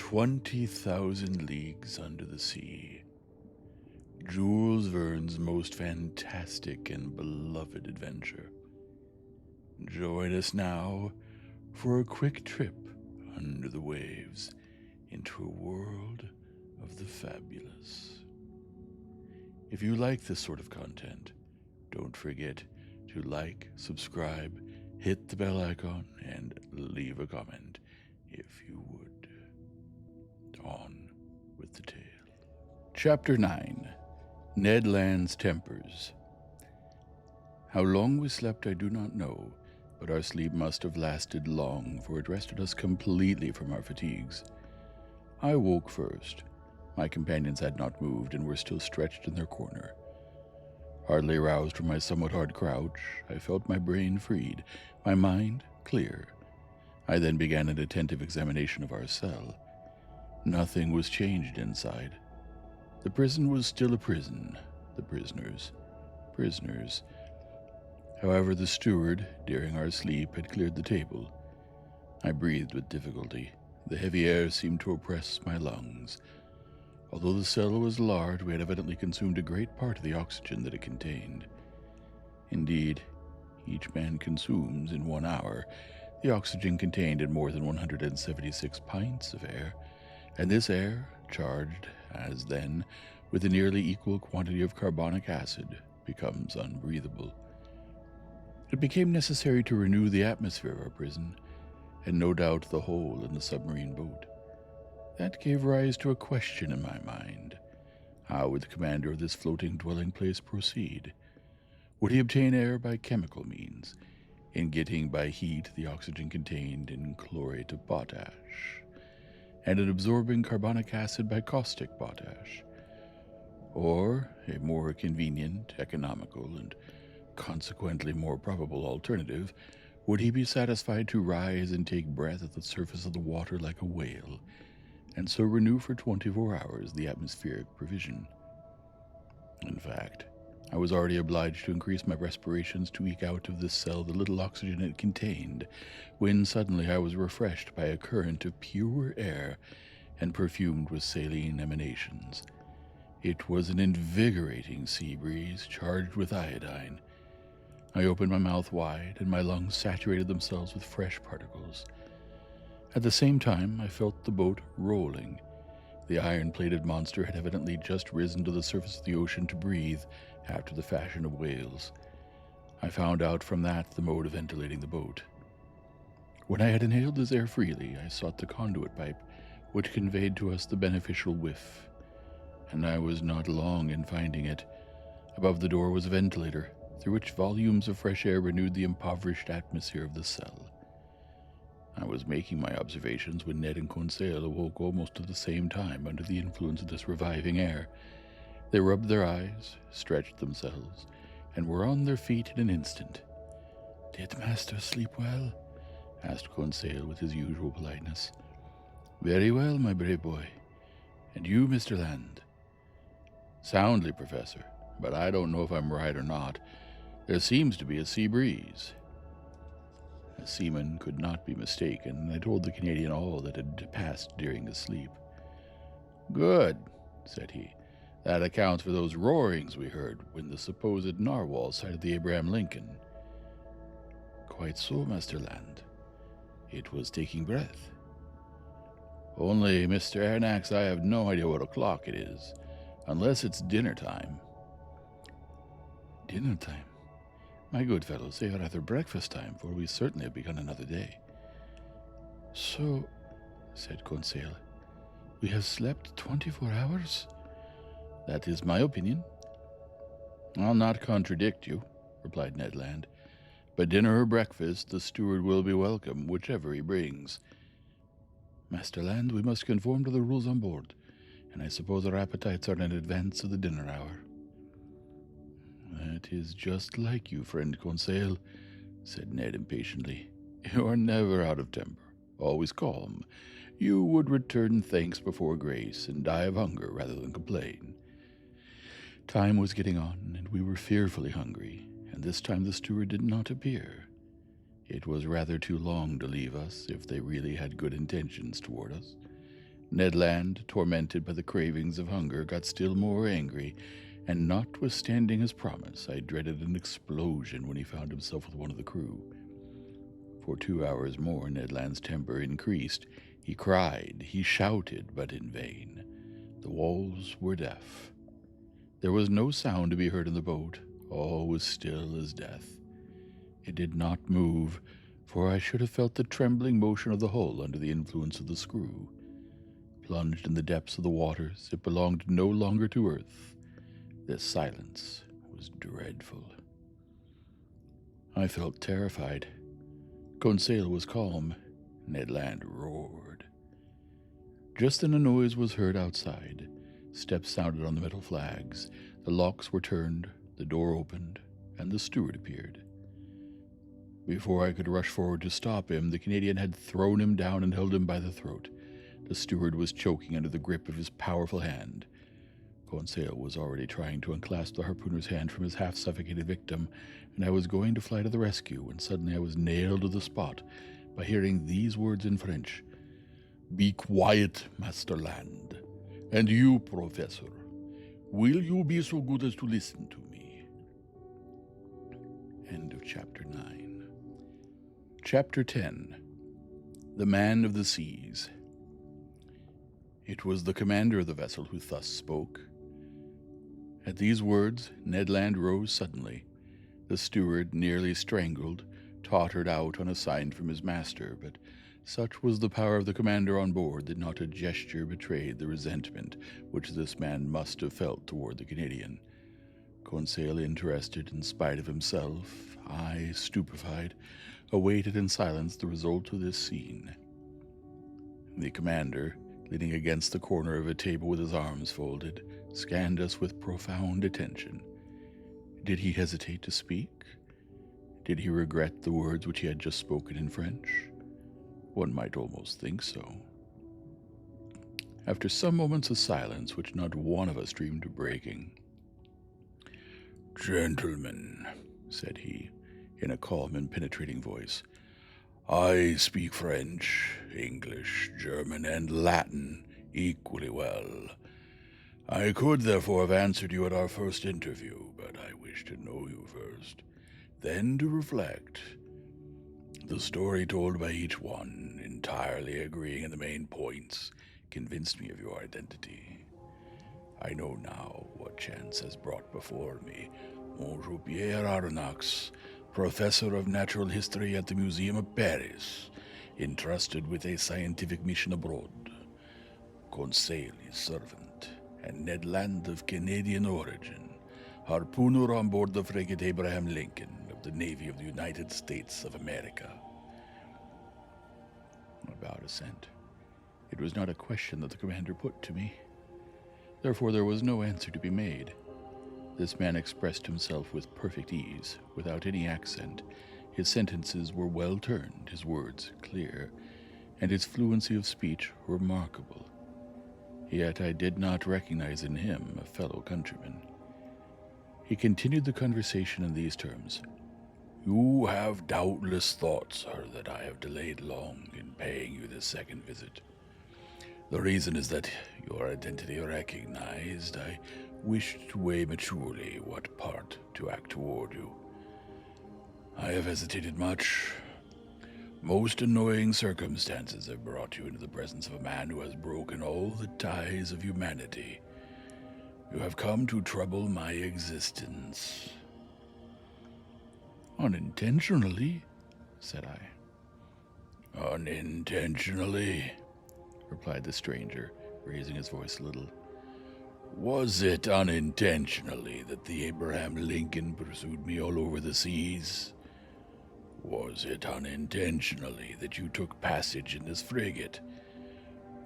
20,000 Leagues Under the Sea. Jules Verne's most fantastic and beloved adventure. Join us now for a quick trip under the waves into a world of the fabulous. If you like this sort of content, don't forget to like, subscribe, hit the bell icon, and leave a comment if you would. On with the tale. Chapter 9. Ned Land's Tempers. How long we slept I do not know, but our sleep must have lasted long, for it rested us completely from our fatigues. I woke first. My companions had not moved and were still stretched in their corner. Hardly roused from my somewhat hard crouch, I felt my brain freed, my mind clear. I then began an attentive examination of our cell. Nothing was changed inside. The prison was still a prison. The prisoners. However, the steward, during our sleep, had cleared the table. I breathed with difficulty. The heavy air seemed to oppress my lungs. Although the cell was large, we had evidently consumed a great part of the oxygen that it contained. Indeed, each man consumes, in 1 hour, the oxygen contained in more than 176 pints of air, and this air, charged as then with a nearly equal quantity of carbonic acid, becomes unbreathable. It became necessary to renew the atmosphere of our prison, and no doubt the hole in the submarine boat. That gave rise to a question in my mind. How would the commander of this floating dwelling place proceed? Would he obtain air by chemical means, in getting by heat the oxygen contained in chlorate of potash, and in absorbing carbonic acid by caustic potash? Or, a more convenient, economical, and consequently more probable alternative, would he be satisfied to rise and take breath at the surface of the water like a whale, and so renew for 24 hours the atmospheric provision? In fact, I was already obliged to increase my respirations to eke out of this cell the little oxygen it contained, when suddenly I was refreshed by a current of pure air and perfumed with saline emanations. It was an invigorating sea breeze charged with iodine. I opened my mouth wide, and my lungs saturated themselves with fresh particles. At the same time, I felt the boat rolling. The iron-plated monster had evidently just risen to the surface of the ocean to breathe, after the fashion of whales. I found out from that the mode of ventilating the boat. When I had inhaled this air freely, I sought the conduit pipe, which conveyed to us the beneficial whiff, and I was not long in finding it. Above the door was a ventilator, through which volumes of fresh air renewed the impoverished atmosphere of the cell. I was making my observations when Ned and Conseil awoke almost at the same time under the influence of this reviving air. They rubbed their eyes, stretched themselves, and were on their feet in an instant. "Did master sleep well?" asked Conseil with his usual politeness. "Very well, my brave boy. And you, Mr. Land?" "Soundly, Professor, but I don't know if I'm right or not. There seems to be a sea breeze." A seaman could not be mistaken, and I told the Canadian all that had passed during his sleep. "Good," said he. "That accounts for those roarings we heard when the supposed narwhal sighted the Abraham Lincoln." "Quite so, Master Land. It was taking breath." "Only, Mr. Aronnax, I have no idea what o'clock it is, unless it's dinner time." "Dinner time? My good fellow, say rather breakfast time, for we certainly have begun another day." "So," said Conseil, "we have slept 24 hours? "That is my opinion." "I'll not contradict you," replied Ned Land. "But dinner or breakfast, the steward will be welcome, whichever he brings." "Master Land, we must conform to the rules on board, and I suppose our appetites are in advance of the dinner hour." "That is just like you, friend Conseil," said Ned impatiently. "You are never out of temper, always calm. You would return thanks before grace, and die of hunger rather than complain." Time was getting on, and we were fearfully hungry, and this time the steward did not appear. It was rather too long to leave us, if they really had good intentions toward us, Ned Land, tormented by the cravings of hunger, got still more angry, and notwithstanding his promise, I dreaded an explosion when he found himself with one of the crew. For 2 hours more, Ned Land's temper increased. He cried, he shouted, but in vain. The walls were deaf. There was no sound to be heard in the boat. All was still as death. It did not move, for I should have felt the trembling motion of the hull under the influence of the screw. Plunged in the depths of the waters, it belonged no longer to earth. This silence was dreadful. I felt terrified. Conseil was calm. Ned Land roared. Just then a noise was heard outside. Steps sounded on the metal flags. The locks were turned, the door opened, and the steward appeared. Before I could rush forward to stop him, the Canadian had thrown him down and held him by the throat. The steward was choking under the grip of his powerful hand. Conseil was already trying to unclasp the harpooner's hand from his half-suffocated victim, and I was going to fly to the rescue when suddenly I was nailed to the spot by hearing these words in French. "Be quiet, Master Land. And you, Professor, will you be so good as to listen to me?" End of Chapter 9. Chapter 10. The Man of the Seas. It was the commander of the vessel who thus spoke. At these words, Ned Land rose suddenly. The steward, nearly strangled, tottered out on a sign from his master, but such was the power of the commander on board that not a gesture betrayed the resentment which this man must have felt toward the Canadian. Conseil, interested in spite of himself, I, stupefied, awaited in silence the result of this scene. The commander, leaning against the corner of a table with his arms folded, scanned us with profound attention. Did he hesitate to speak? Did he regret the words which he had just spoken in French? One might almost think so. After some moments of silence which not one of us dreamed of breaking, "Gentlemen," said he, in a calm and penetrating voice, "I speak French, English, German, and Latin equally well. I could therefore have answered you at our first interview, but I wish to know you first, then to reflect. The story told by each one, entirely agreeing in the main points, convinced me of your identity. I know now what chance has brought before me Monsieur Pierre Aronnax, Professor of Natural History at the Museum of Paris, entrusted with a scientific mission abroad, Conseil, his servant, and Ned Land of Canadian origin, harpooner on board the frigate Abraham Lincoln of the Navy of the United States of America." I bowed assent. It was not a question that the commander put to me. Therefore there was no answer to be made. This man expressed himself with perfect ease, without any accent. His sentences were well turned, his words clear, and his fluency of speech remarkable. Yet I did not recognize in him a fellow countryman. He continued the conversation in these terms. "You have doubtless thought, sir, that I have delayed long in paying you this second visit. The reason is that, your identity recognized, I wish to weigh maturely what part to act toward you. I have hesitated much. Most annoying circumstances have brought you into the presence of a man who has broken all the ties of humanity. You have come to trouble my existence." "Unintentionally," said I. "Unintentionally," replied the stranger, raising his voice a little. "Was it unintentionally that the Abraham Lincoln pursued me all over the seas? Was it unintentionally that you took passage in this frigate?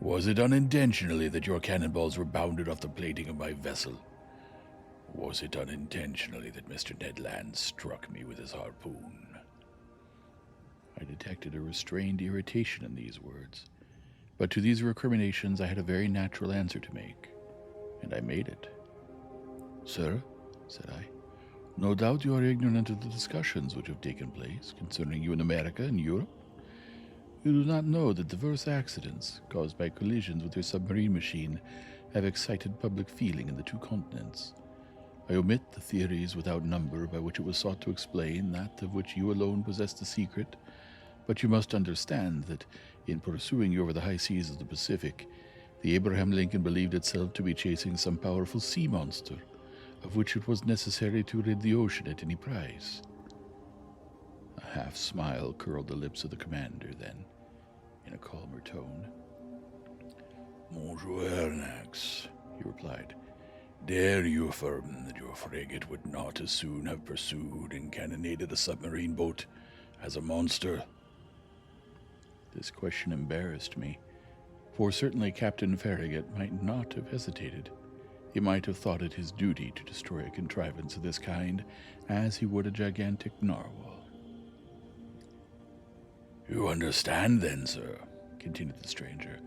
Was it unintentionally that your cannonballs were bounded off the plating of my vessel? Was it unintentionally that Mr. Ned Land struck me with his harpoon?" I detected a restrained irritation in these words, but to these recriminations I had a very natural answer to make, and I made it. "Sir," said I, "no doubt you are ignorant of the discussions which have taken place concerning you in America and Europe. You do not know that diverse accidents caused by collisions with your submarine machine have excited public feeling in the two continents. I omit the theories without number by which it was sought to explain that of which you alone possess the secret, but you must understand that in pursuing you over the high seas of the Pacific, the Abraham Lincoln believed itself to be chasing some powerful sea monster, of which it was necessary to rid the ocean at any price. A half smile curled the lips of the commander, then, in a calmer tone, "Monsieur Ernax," he replied, "dare you affirm that your frigate would not as soon have pursued and cannonaded a submarine boat as a monster?" This question embarrassed me, for certainly Captain Farragut might not have hesitated. He might have thought it his duty to destroy a contrivance of this kind, as he would a gigantic narwhal. "You understand, then, sir," continued the stranger,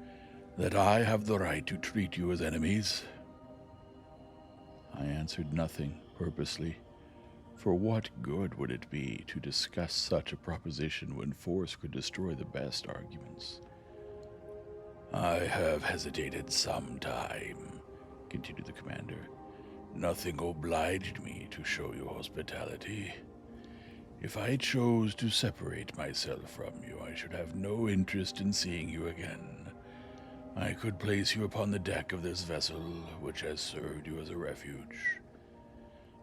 "that I have the right to treat you as enemies?" I answered nothing purposely, for what good would it be to discuss such a proposition when force could destroy the best arguments? "I have hesitated some time," continued the commander. "Nothing obliged me to show you hospitality. If I chose to separate myself from you, I should have no interest in seeing you again. I could place you upon the deck of this vessel, which has served you as a refuge.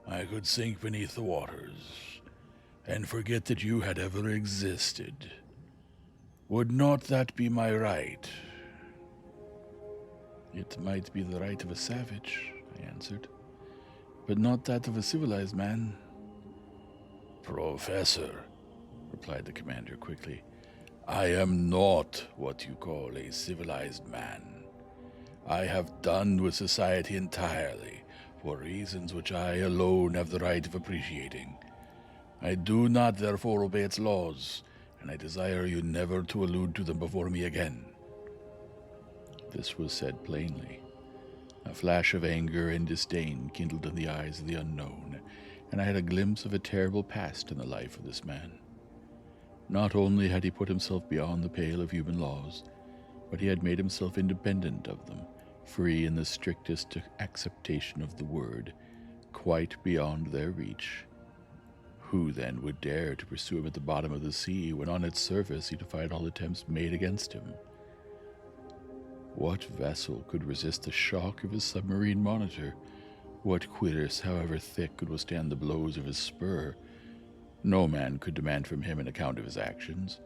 I could sink beneath the waters, and forget that you had ever existed. Would not that be my right?" "It might be the right of a savage," I answered, "but not that of a civilized man." "Professor," replied the commander quickly, "I am not what you call a civilized man. I have done with society entirely, for reasons which I alone have the right of appreciating. I do not therefore obey its laws, and I desire you never to allude to them before me again." This was said plainly. A flash of anger and disdain kindled in the eyes of the unknown, and I had a glimpse of a terrible past in the life of this man. Not only had he put himself beyond the pale of human laws, but he had made himself independent of them, free in the strictest acceptation of the word, quite beyond their reach. Who, then, would dare to pursue him at the bottom of the sea when on its surface he defied all attempts made against him? What vessel could resist the shock of his submarine monitor? What cuirass, however thick, could withstand the blows of his spur? No man could demand from him an account of his actions.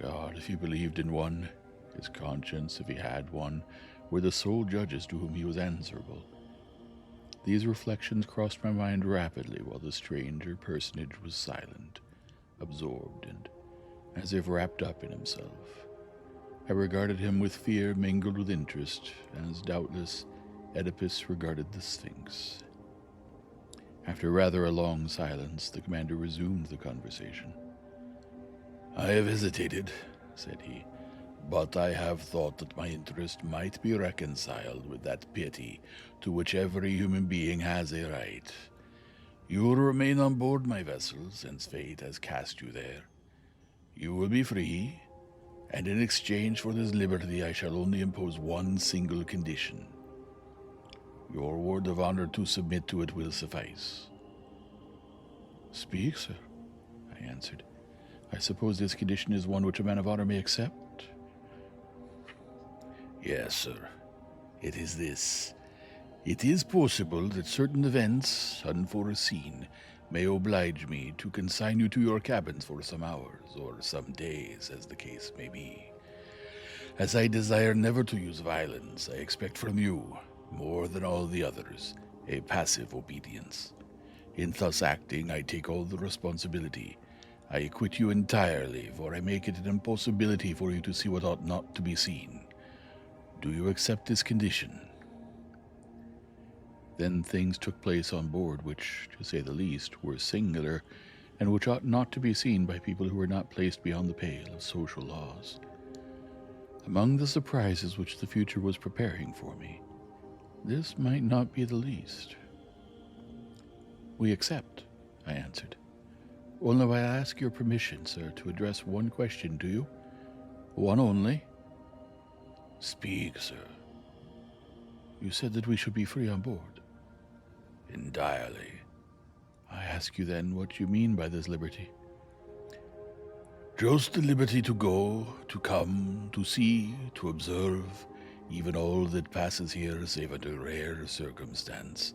God, if he believed in one, his conscience, if he had one, were the sole judges to whom he was answerable. These reflections crossed my mind rapidly while the stranger personage was silent, absorbed, and as if wrapped up in himself. I regarded him with fear mingled with interest, as doubtless Oedipus regarded the Sphinx. After rather a long silence, the commander resumed the conversation. "I have hesitated," said he, "but I have thought that my interest might be reconciled with that pity to which every human being has a right. You will remain on board my vessel, since fate has cast you there. You will be free, and in exchange for this liberty I shall only impose one single condition. Your word of honor to submit to it will suffice." "Speak, sir," I answered. "I suppose this condition is one which a man of honor may accept?" "Yes, sir. It is this. It is possible that certain events, unforeseen, may oblige me to consign you to your cabins for some hours, or some days, as the case may be. As I desire never to use violence, I expect from you, more than all the others, a passive obedience. In thus acting, I take all the responsibility. I acquit you entirely, for I make it an impossibility for you to see what ought not to be seen. Do you accept this condition?" Then things took place on board which, to say the least, were singular, and which ought not to be seen by people who were not placed beyond the pale of social laws. Among the surprises which the future was preparing for me, this might not be the least. "We accept," I answered. "Only I ask your permission, sir, to address one question to you." One only? Speak, sir. You said that we should be free on board. Entirely. I ask you then what you mean by this liberty. Just the liberty to go, to come, to see, to observe, even all that passes here save under rare circumstance.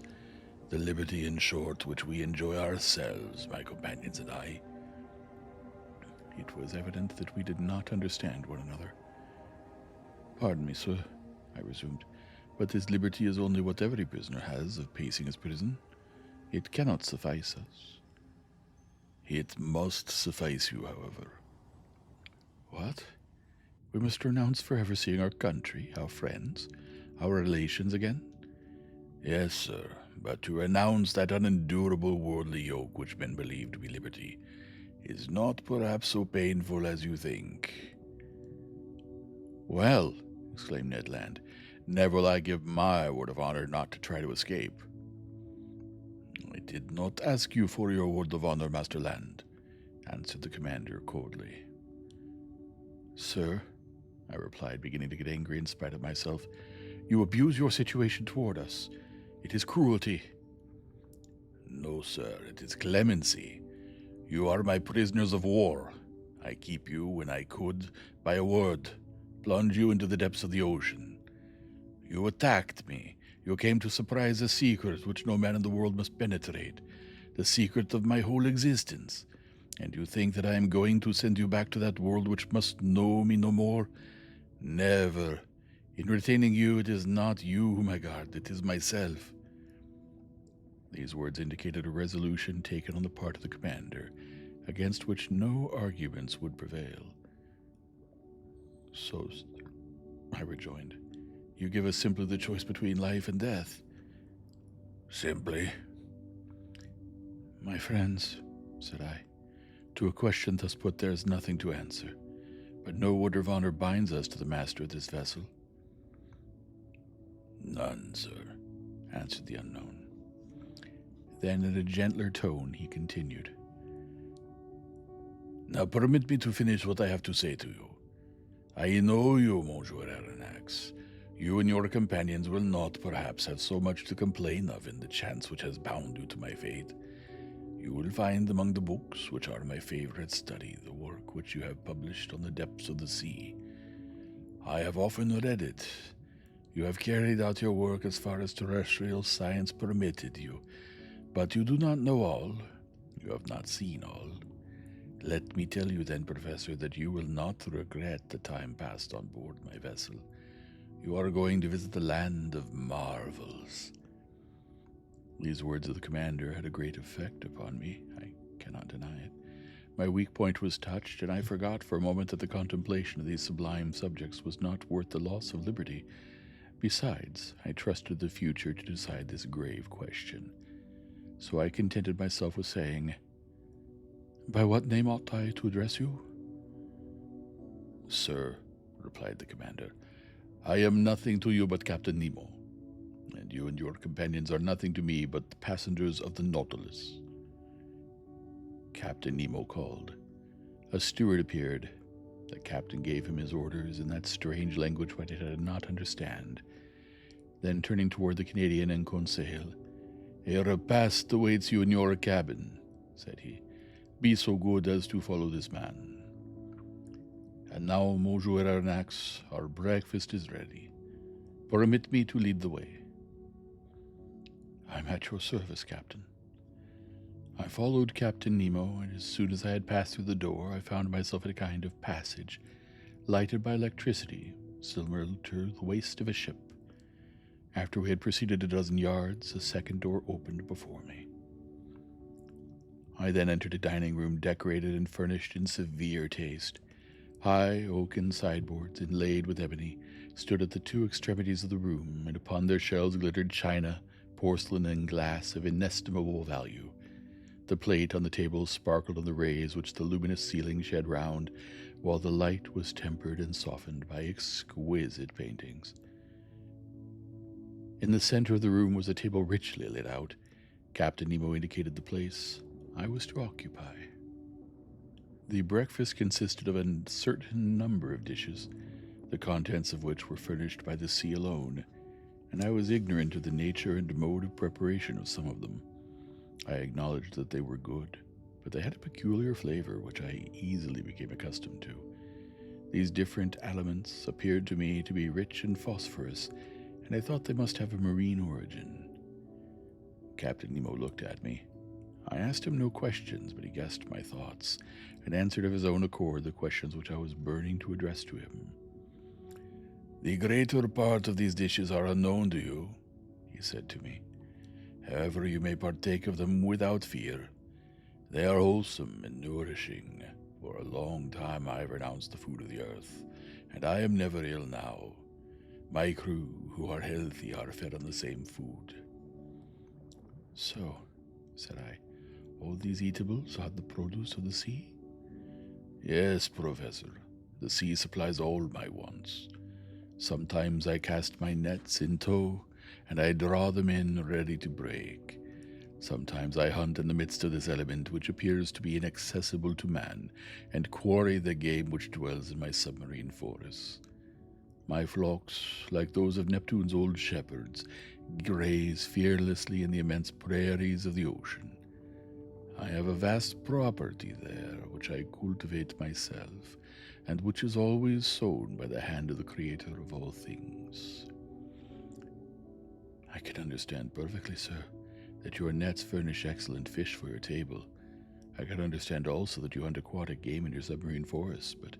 The liberty, in short, which we enjoy ourselves, my companions and I. It was evident that we did not understand one another. Pardon me, sir, I resumed, but this liberty is only what every prisoner has of pacing his prison. It cannot suffice us. It must suffice you, however. What? We must renounce forever seeing our country, our friends, our relations again? Yes, sir, but to renounce that unendurable worldly yoke which men believe to be liberty is not perhaps so painful as you think. Well, exclaimed Ned Land, never will I give my word of honor not to try to escape. I did not ask you for your word of honor, Master Land, answered the commander coldly. Sir, I replied, beginning to get angry in spite of myself, you abuse your situation toward us. It is cruelty. No, sir, it is clemency. You are my prisoners of war. I keep you, when I could, by a word, plunge you into the depths of the ocean. You attacked me. You came to surprise a secret which no man in the world must penetrate, the secret of my whole existence. And you think that I am going to send you back to that world which must know me no more? Never. In retaining you, it is not you whom I guard, it is myself. These words indicated a resolution taken on the part of the commander, against which no arguments would prevail. So, I rejoined, you give us simply the choice between life and death. Simply. My friends, said I, to a question thus put there is nothing to answer, but no word of honor binds us to the master of this vessel. None, sir, answered the unknown. Then in a gentler tone he continued, Now permit me to finish what I have to say to you. I know you, Monsieur Aronnax. You and your companions will not perhaps have so much to complain of in the chance which has bound you to my fate. You will find among the books, which are my favorite study, the work which you have published on the depths of the sea. I have often read it. You have carried out your work as far as terrestrial science permitted you, but you do not know all. You have not seen all. Let me tell you then, Professor, that you will not regret the time passed on board my vessel. You are going to visit the land of marvels. These words of the commander had a great effect upon me. I cannot deny it. My weak point was touched, and I forgot for a moment that the contemplation of these sublime subjects was not worth the loss of liberty. Besides, I trusted the future to decide this grave question. So I contented myself with saying, By what name ought I to address you? Sir, replied the commander, I am nothing to you but Captain Nemo, and you and your companions are nothing to me but the passengers of the Nautilus. Captain Nemo called. A steward appeared. The captain gave him his orders in that strange language which I did not understand. Then turning toward the Canadian and Conseil, A repast awaits you in your cabin, said he. Be so good as to follow this man. And now, Monsieur Aronnax, our breakfast is ready. Permit me to lead the way. I'm at your service, Captain. I followed Captain Nemo, and as soon as I had passed through the door, I found myself in a kind of passage, lighted by electricity, similar to the waist of a ship. After we had proceeded a dozen yards, a second door opened before me. I then entered a dining room decorated and furnished in severe taste. High oaken sideboards, inlaid with ebony, stood at the two extremities of the room, and upon their shelves glittered china, porcelain, and glass of inestimable value. The plate on the table sparkled on the rays which the luminous ceiling shed round, while the light was tempered and softened by exquisite paintings. In the center of the room was a table richly laid out. Captain Nemo indicated the place I was to occupy. The breakfast consisted of a certain number of dishes, the contents of which were furnished by the sea alone, and I was ignorant of the nature and mode of preparation of some of them. I acknowledged that they were good, but they had a peculiar flavor which I easily became accustomed to. These different elements appeared to me to be rich in phosphorus, and I thought they must have a marine origin. Captain Nemo looked at me. I asked him no questions, but he guessed my thoughts, and answered of his own accord the questions which I was burning to address to him. "The greater part of these dishes are unknown to you," he said to me. "However, you may partake of them without fear. They are wholesome and nourishing. For a long time I have renounced the food of the earth, and I am never ill now. My crew, who are healthy, are fed on the same food." "So," said I, "all these eatables are the produce of the sea?" "Yes, Professor. The sea supplies all my wants. Sometimes I cast my nets in tow, and I draw them in ready to break. Sometimes I hunt in the midst of this element which appears to be inaccessible to man, and quarry the game which dwells in my submarine forests. My flocks, like those of Neptune's old shepherds, graze fearlessly in the immense prairies of the ocean. I have a vast property there which I cultivate myself, and which is always sown by the hand of the Creator of all things." "I can understand perfectly, sir, that your nets furnish excellent fish for your table. I can understand also that you hunt aquatic game in your submarine forests, but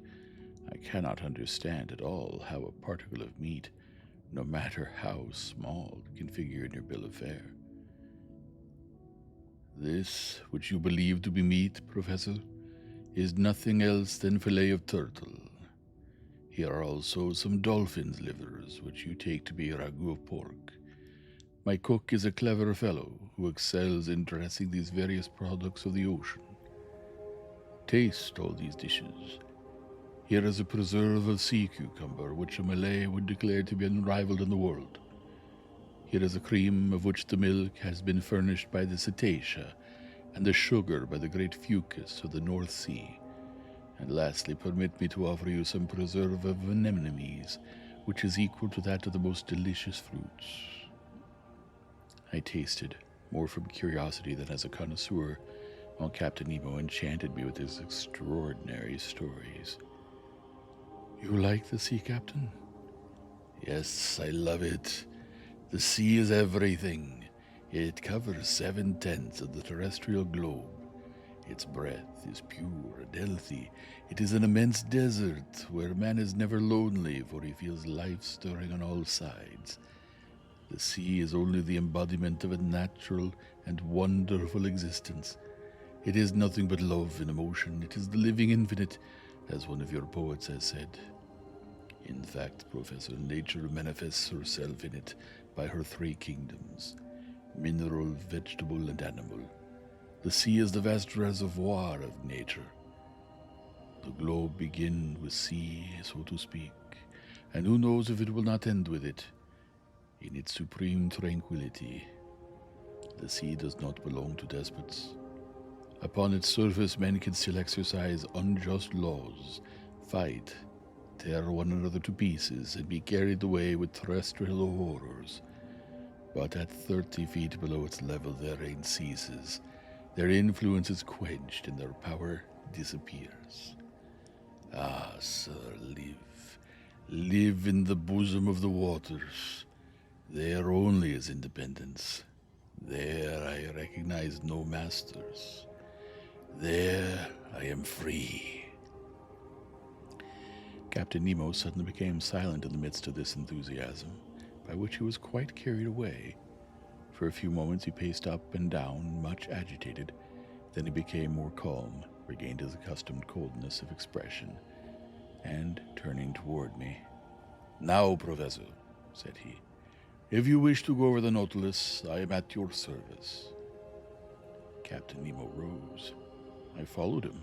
I cannot understand at all how a particle of meat, no matter how small, can figure in your bill of fare." "This, which you believe to be meat, Professor, is nothing else than fillet of turtle. Here are also some dolphin's livers, which you take to be ragout of pork. My cook is a clever fellow who excels in dressing these various products of the ocean. Taste all these dishes. Here is a preserve of sea cucumber, which a Malay would declare to be unrivaled in the world. Here is a cream of which the milk has been furnished by the cetacea, and the sugar by the great fucus of the North Sea. And lastly, permit me to offer you some preserve of anemones, which is equal to that of the most delicious fruits." I tasted, more from curiosity than as a connoisseur, while Captain Nemo enchanted me with his extraordinary stories. "You like the sea, Captain?" "Yes, I love it. The sea is everything. It covers 7/10 of the terrestrial globe. Its breath is pure and healthy. It is an immense desert where man is never lonely, for he feels life stirring on all sides. The sea is only the embodiment of a natural and wonderful existence. It is nothing but love and emotion. It is the living infinite, as one of your poets has said. In fact, Professor, nature manifests herself in it by her three kingdoms: mineral, vegetable, and animal. The sea is the vast reservoir of nature. The globe begins with sea, so to speak, and who knows if it will not end with it. In its supreme tranquility, the sea does not belong to despots. Upon its surface, men can still exercise unjust laws, fight, tear one another to pieces, and be carried away with terrestrial horrors. But at 30 feet below its level, their reign ceases. Their influence is quenched, and their power disappears. Ah, sir, live in the bosom of the waters. There only is independence. There I recognize no masters. There I am free." Captain Nemo suddenly became silent in the midst of this enthusiasm, by which he was quite carried away. For a few moments he paced up and down, much agitated. Then he became more calm, regained his accustomed coldness of expression, and, turning toward me, "Now, Professor," said he, "if you wish to go over the Nautilus, I am at your service." Captain Nemo rose. I followed him.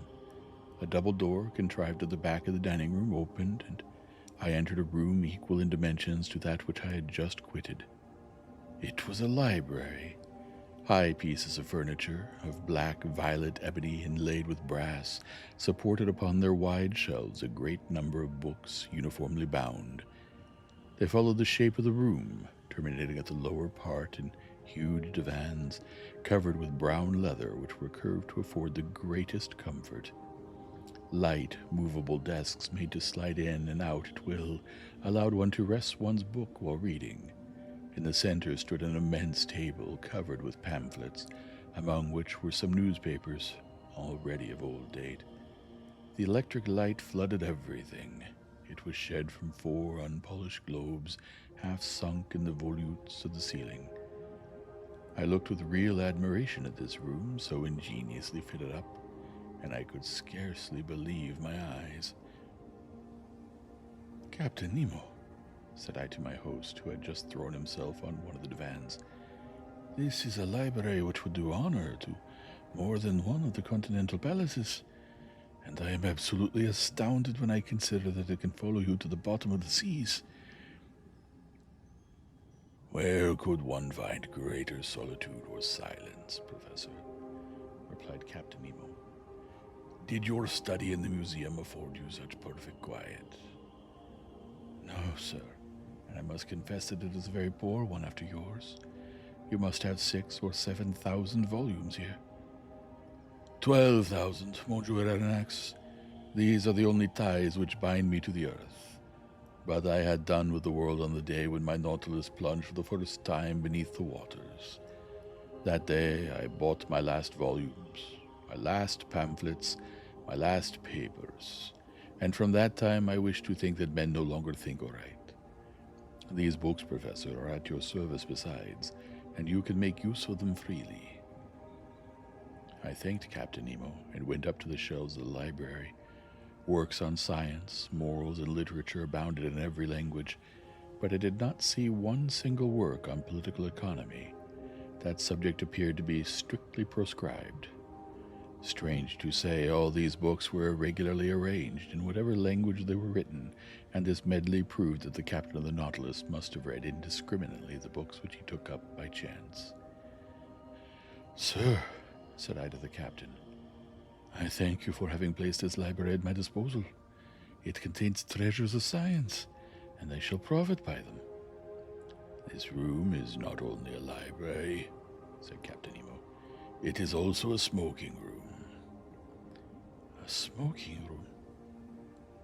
A double door, contrived at the back of the dining room, opened, and I entered a room equal in dimensions to that which I had just quitted. It was a library. High pieces of furniture, of black violet ebony inlaid with brass, supported upon their wide shelves a great number of books uniformly bound. They followed the shape of the room, terminating at the lower part in huge divans covered with brown leather which were curved to afford the greatest comfort. Light, movable desks made to slide in and out at will allowed one to rest one's book while reading. In the center stood an immense table covered with pamphlets, among which were some newspapers, already of old date. The electric light flooded everything. It was shed from 4 unpolished globes, half sunk in the volutes of the ceiling. I looked with real admiration at this room, so ingeniously fitted up, and I could scarcely believe my eyes. "Captain Nemo," said I to my host, who had just thrown himself on one of the divans, "this is a library which would do honor to more than one of the continental palaces, and I am absolutely astounded when I consider that it can follow you to the bottom of the seas." "Where could one find greater solitude or silence, Professor?" replied Captain Nemo. "Did your study in the museum afford you such perfect quiet?" "No, sir, and I must confess that it is a very poor one after yours. You must have 6,000 or 7,000 volumes here." 12,000, Monsieur Aronnax. These are the only ties which bind me to the earth. But I had done with the world on the day when my Nautilus plunged for the first time beneath the waters. That day I bought my last volumes, my last pamphlets, my last papers, and from that time I wish to think that men no longer think or write. These books, Professor, are at your service besides, and you can make use of them freely." I thanked Captain Nemo and went up to the shelves of the library. Works on science, morals, and literature abounded in every language, but I did not see one single work on political economy. That subject appeared to be strictly proscribed. Strange to say, all these books were irregularly arranged in whatever language they were written, and this medley proved that the captain of the Nautilus must have read indiscriminately the books which he took up by chance. "Sir," said I to the captain, "I thank you for having placed this library at my disposal. It contains treasures of science, and I shall profit by them." "This room is not only a library," said Captain Nemo. "It is also a smoking room." "A smoking room?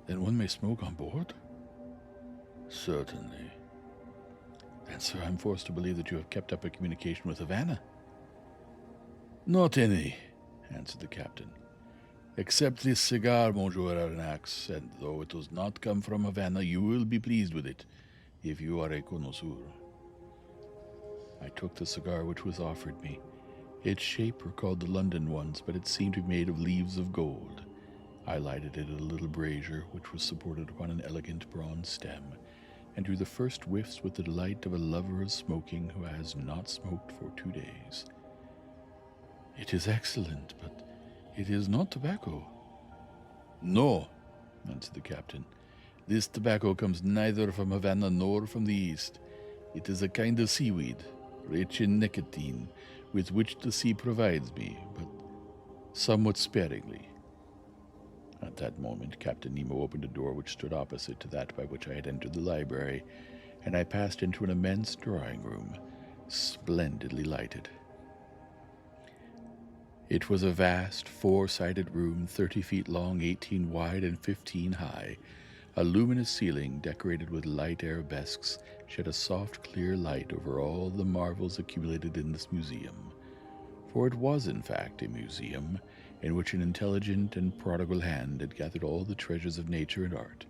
Then one may smoke on board?" "Certainly." "Then, sir, I'm forced to believe that you have kept up a communication with Havana." "Not any," answered the captain. "Except this cigar, Monsieur Aronnax, and though it does not come from Havana, you will be pleased with it, if you are a connoisseur." I took the cigar which was offered me. Its shape recalled the London ones, but it seemed to be made of leaves of gold. I lighted it at a little brazier, which was supported upon an elegant bronze stem, and drew the first whiffs with the delight of a lover of smoking who has not smoked for 2 days. "It is excellent, but it is not tobacco." "No," answered the captain. "This tobacco comes neither from Havana nor from the East. It is a kind of seaweed, rich in nicotine, with which the sea provides me, but somewhat sparingly." At that moment, Captain Nemo opened a door which stood opposite to that by which I had entered the library, and I passed into an immense drawing room, splendidly lighted. It was a vast, 4-sided room, 30 feet long, 18 wide, and 15 high. A luminous ceiling, decorated with light arabesques, shed a soft, clear light over all the marvels accumulated in this museum. For it was, in fact, a museum in which an intelligent and prodigal hand had gathered all the treasures of nature and art,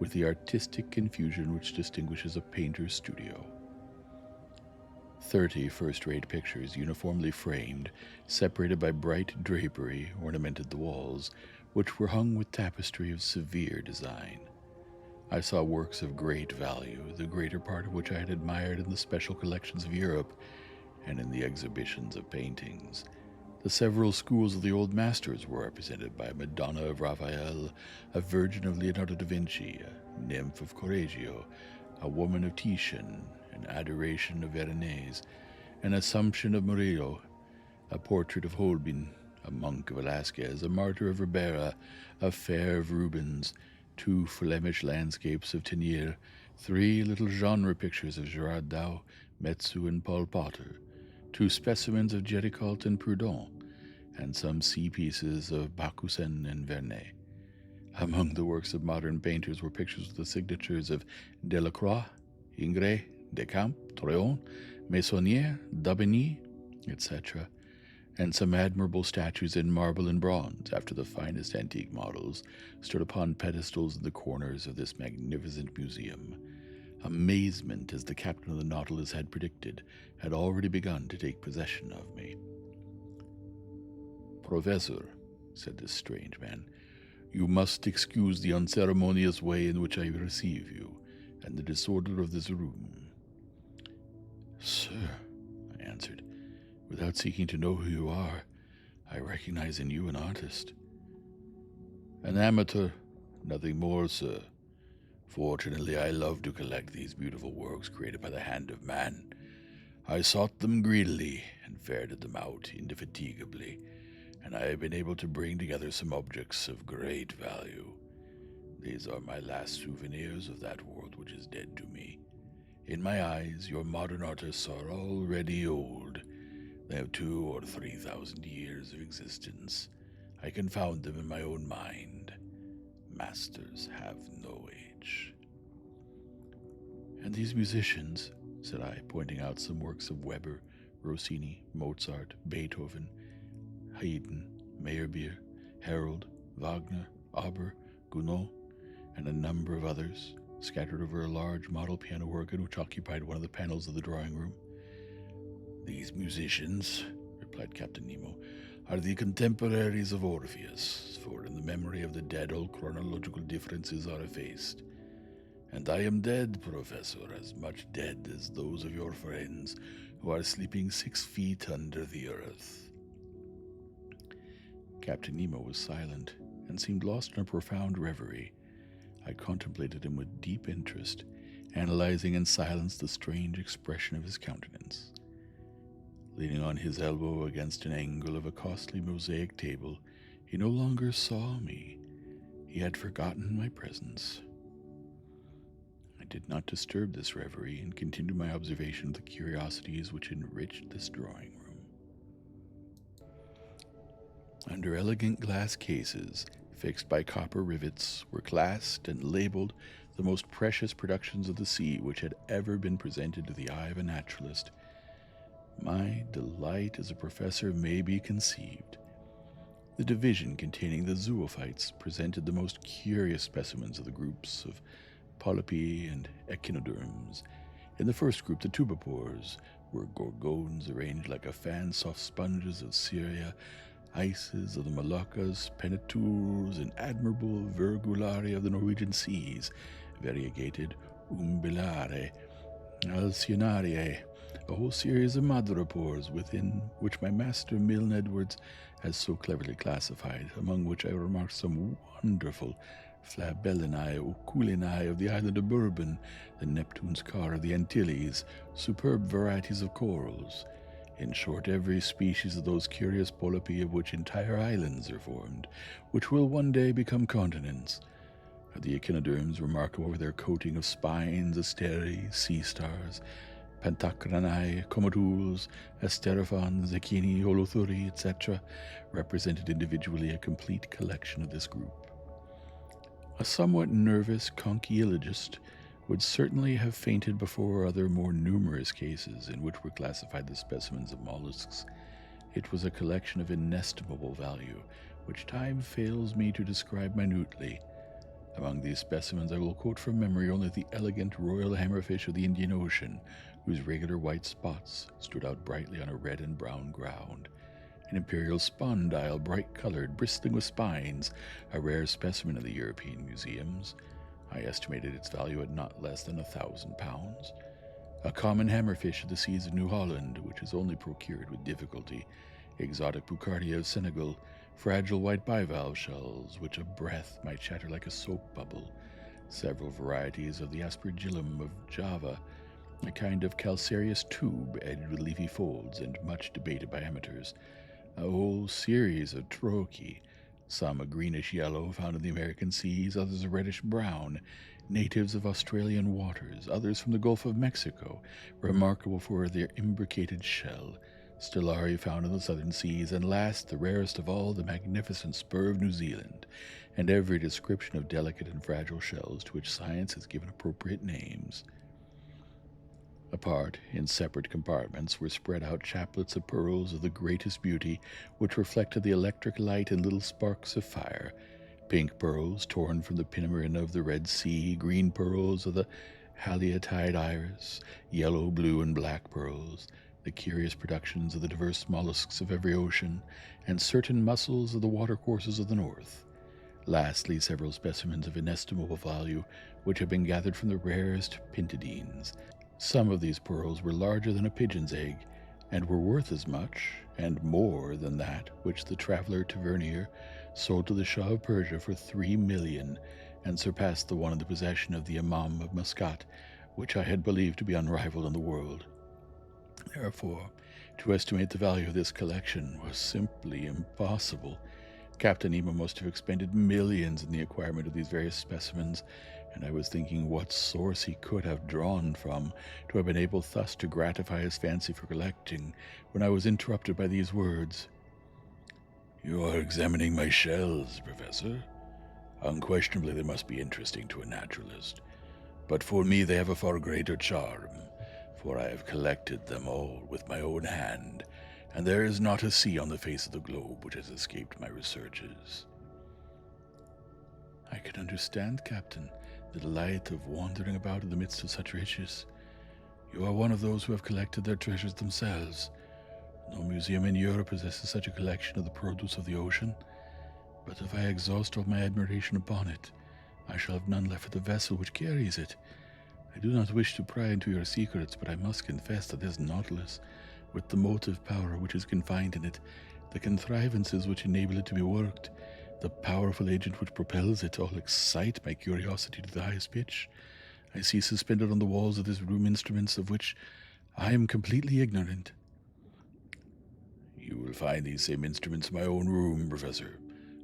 with the artistic confusion which distinguishes a painter's studio. 30 first-rate pictures, uniformly framed, separated by bright drapery, ornamented the walls, which were hung with tapestry of severe design. I saw works of great value, the greater part of which I had admired in the special collections of Europe and in the exhibitions of paintings. The several schools of the old masters were represented by a Madonna of Raphael, a Virgin of Leonardo da Vinci, a Nymph of Correggio, a Woman of Titian, an Adoration of Veronese, an Assumption of Murillo, a portrait of Holbein, a monk of Velasquez, a martyr of Ribera, a fair of Rubens, 2 Flemish landscapes of Teniers, 3 little genre pictures of Gerard Dow, Metsu, and Paul Potter, 2 specimens of Géricault and Proudhon, and some sea pieces of Bakusen and Verne. Among the works of modern painters were pictures with the signatures of Delacroix, Ingres, Decamps, Troyon, Meissonier, Daubigny, etc., and some admirable statues in marble and bronze, after the finest antique models, stood upon pedestals in the corners of this magnificent museum. Amazement, as the captain of the Nautilus had predicted, had already begun to take possession of me. "Professor," said this strange man, "you must excuse the unceremonious way in which I receive you, and the disorder of this room." "Sir," I answered, "without seeking to know who you are, I recognize in you an artist." "An amateur, nothing more, sir. Fortunately, I love to collect these beautiful works created by the hand of man. I sought them greedily and ferreted them out indefatigably, and I have been able to bring together some objects of great value. These are my last souvenirs of that world which is dead to me. In my eyes, your modern artists are already old. They have 2,000 or 3,000 years of existence. I can found them in my own mind. Masters have no age." "And these musicians," said I, pointing out some works of Weber, Rossini, Mozart, Beethoven, Haydn, Meyerbeer, Herold, Wagner, Auber, Gounod, and a number of others, scattered over a large model piano organ which occupied one of the panels of the drawing room. "These musicians," replied Captain Nemo, "are the contemporaries of Orpheus, for in the memory of the dead all chronological differences are effaced. And I am dead, Professor, as much dead as those of your friends who are sleeping 6 feet under the earth." Captain Nemo was silent and seemed lost in a profound reverie. I contemplated him with deep interest, analyzing in silence the strange expression of his countenance. Leaning on his elbow against an angle of a costly mosaic table, he no longer saw me. He had forgotten my presence. I did not disturb this reverie and continued my observation of the curiosities which enriched this drawing room. Under elegant glass cases, fixed by copper rivets, were classed and labeled the most precious productions of the sea which had ever been presented to the eye of a naturalist. My delight as a professor may be conceived. The division containing the zoophytes presented the most curious specimens of the groups of polypi and echinoderms. In the first group, the tubipores, were gorgones arranged like a fan, soft sponges of Syria, ices of the Moluccas, penetures, and admirable virgularia of the Norwegian seas, variegated umbellare, alcyonaria, a whole series of madrepores, within which my master Milne Edwards has so cleverly classified, among which I remarked some wonderful flabellinae, oculinae of the island of Bourbon, the Neptune's car of the Antilles, superb varieties of corals. In short, every species of those curious polypi of which entire islands are formed, which will one day become continents. The echinoderms, remarkable for their coating of spines, asteri, sea stars, Pantacranae, Comodules, Asterophons, Echini, Holothuri, etc., represented individually a complete collection of this group. A somewhat nervous conchylogist would certainly have fainted before other more numerous cases in which were classified the specimens of mollusks. It was a collection of inestimable value, which time fails me to describe minutely. Among these specimens I will quote from memory only the elegant royal hammerfish of the Indian Ocean, whose regular white spots stood out brightly on a red and brown ground. An imperial spondyle, bright-colored, bristling with spines, a rare specimen in the European museums. I estimated its value at not less than £1,000. A common hammerfish of the seas of New Holland, which is only procured with difficulty. Exotic Bucardia of Senegal, fragile white bivalve shells, which a breath might shatter like a soap bubble. Several varieties of the aspergillum of Java, a kind of calcareous tube edged with leafy folds and much debated by amateurs. A whole series of trochee, some a greenish yellow found in the American seas, others a reddish brown, natives of Australian waters, others from the Gulf of Mexico, remarkable for their imbricated shell, stellari found in the southern seas, and last, the rarest of all, the magnificent spur of New Zealand, and every description of delicate and fragile shells to which science has given appropriate names. Apart, in separate compartments, were spread out chaplets of pearls of the greatest beauty, which reflected the electric light in little sparks of fire. Pink pearls torn from the pinarin of the Red Sea, green pearls of the haliatide iris, yellow, blue, and black pearls, the curious productions of the diverse mollusks of every ocean, and certain mussels of the watercourses of the north. Lastly, several specimens of inestimable value, which had been gathered from the rarest pintadines. Some of these pearls were larger than a pigeon's egg, and were worth as much, and more than that which the traveler Tavernier sold to the Shah of Persia for 3 million, and surpassed the one in the possession of the Imam of Muscat, which I had believed to be unrivaled in the world. Therefore, to estimate the value of this collection was simply impossible. Captain Nemo must have expended millions in the acquirement of these various specimens, and I was thinking what source he could have drawn from to have been able thus to gratify his fancy for collecting, when I was interrupted by these words. "You are examining my shells, Professor? Unquestionably they must be interesting to a naturalist, but for me they have a far greater charm, for I have collected them all with my own hand, and there is not a sea on the face of the globe which has escaped my researches." "I can understand, Captain, the delight of wandering about in the midst of such riches. You are one of those who have collected their treasures themselves. No museum in Europe possesses such a collection of the produce of the ocean. But if I exhaust all my admiration upon it, I shall have none left for the vessel which carries it. I do not wish to pry into your secrets, but I must confess that this Nautilus, with the motive power which is confined in it, the contrivances which enable it to be worked, the powerful agent which propels it, all excite my curiosity to the highest pitch. I see suspended on the walls of this room instruments of which I am completely ignorant." "You will find these same instruments in my own room, Professor,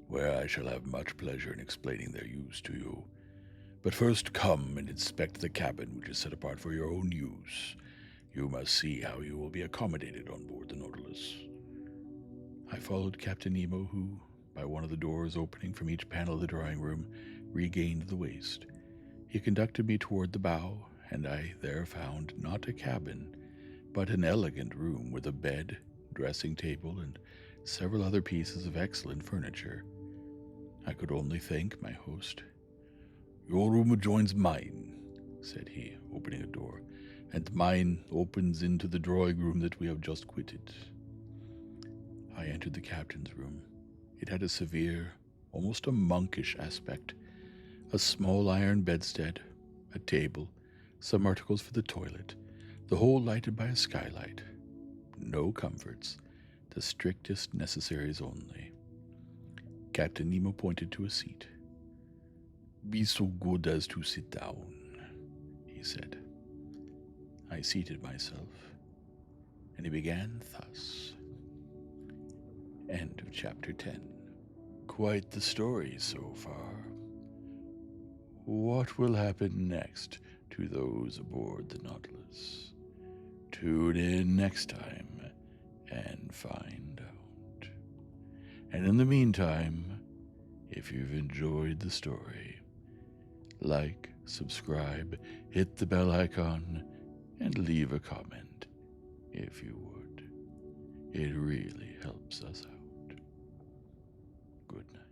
where I shall have much pleasure in explaining their use to you. But first come and inspect the cabin which is set apart for your own use. You must see how you will be accommodated on board the Nautilus." I followed Captain Nemo, who, by one of the doors opening from each panel of the drawing room, regained the waist. He conducted me toward the bow, and I there found not a cabin, but an elegant room with a bed, dressing table, and several other pieces of excellent furniture. I could only thank my host. "Your room adjoins mine," said he, opening a door, "and mine opens into the drawing room that we have just quitted." I entered the captain's room. It had a severe, almost a monkish aspect. A small iron bedstead, a table, some articles for the toilet, the whole lighted by a skylight. No comforts, the strictest necessaries only. Captain Nemo pointed to a seat. "Be so good as to sit down," he said. I seated myself, and he began thus. End of Chapter 10. Quite the story so far. What will happen next to those aboard the Nautilus? Tune in next time and find out. And in the meantime, if you've enjoyed the story, like, subscribe, hit the bell icon, and leave a comment if you would. It really helps us out. Good night.